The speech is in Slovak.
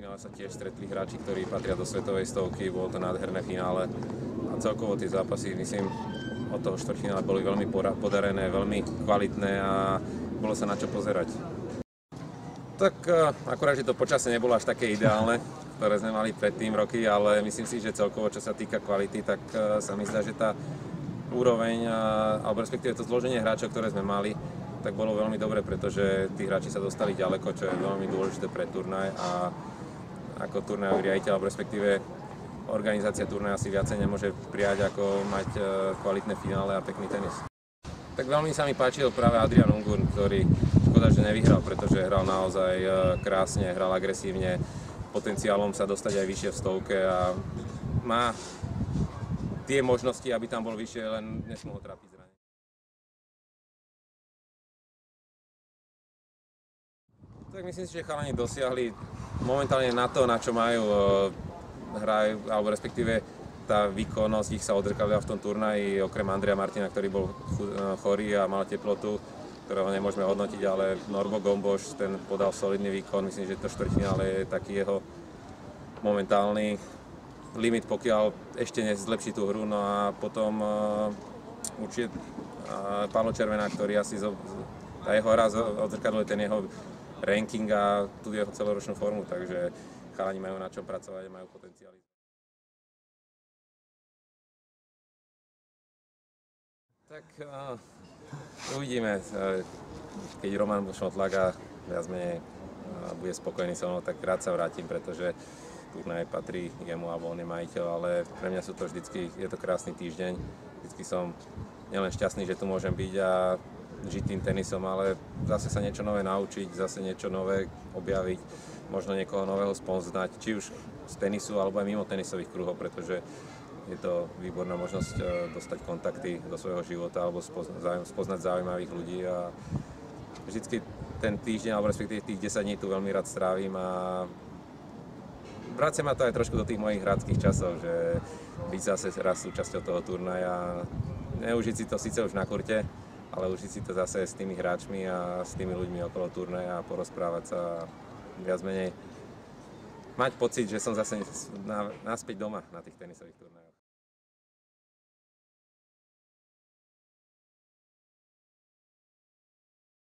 štvrťfinále sa tiež stretli hráči, ktorí patria do svetovej stovky, bolo to nádherné finále a celkovo tie zápasy, myslím, od toho štvrťfinále boli veľmi podarené, veľmi kvalitné a bolo sa na čo pozerať. Tak akurát, že to počasie nebolo až také ideálne, ktoré sme mali predtým roky, ale myslím si, že celkovo, čo sa týka kvality, tak sa mi zdá, že tá úroveň, alebo respektíve to zloženie hráčov, ktoré sme mali, tak bolo veľmi dobre, pretože tí hráči sa dostali ďaleko, čo je veľmi dôležité pre turnaj a ako turnajový riaditeľ, alebo respektíve organizácia turnaja si viacej nemôže prijať, ako mať kvalitné finále a pekný tenis. Tak veľmi sa mi páčil práve Adrian Ungurn, ktorý škoda, že nevyhral, pretože hral naozaj krásne, hral agresívne, potenciálom sa dostať aj vyššie v stovke a má tie možnosti, aby tam bol vyššie, len nesmú ho trápiť zranenie. Tak myslím si, že chalani dosiahli momentálne na to, na čo majú hrajú, alebo respektíve tá výkonnosť ich sa odzrkadlila v tom turnaji, okrem Andreja Martina, ktorý bol chorý a mal teplotu, ktorého nemôžeme hodnotiť, ale Norbo Gomboš, ten podal solidný výkon, myslím, že to štvrťfinále je taký jeho momentálny limit, pokiaľ ešte nezlepší tú hru, no a potom určite Paolo Červená, ktorý asi tá jeho hra odzrkadluje ten jeho ranking a tú jeho celoročnú formu, takže chalani majú na čom pracovať a majú potenciál. Tak uvidíme, keď Roman Šmotlak viac menej bude spokojný so mnou, tak rád sa vrátim, pretože turnaj patrí jemu alebo on je majiteľ, ale pre mňa sú to vždycky, je to krásny týždeň, vždycky som nielen šťastný, že tu môžem byť a žiť tým tenisom, ale zase sa niečo nové naučiť, zase niečo nové objaviť, možno niekoho nového spoznať, či už z tenisu alebo aj mimo tenisových kruhov, pretože je to výborná možnosť dostať kontakty do svojho života alebo spoznať zaujímavých ľudí a vždycky ten týždeň alebo respektíve tých 10 dní tu veľmi rád strávim a vracia ma to aj trošku do tých mojich hráčskych časov, že byť zase raz súčasťou toho turnaja, neužiť si to síce už na kurte, ale užiť si to zase s tými hráčmi a s tými ľuďmi okolo turnaja a porozprávať sa viac menej. Mať pocit, že som zase naspäť doma na tých tenisových turnajoch.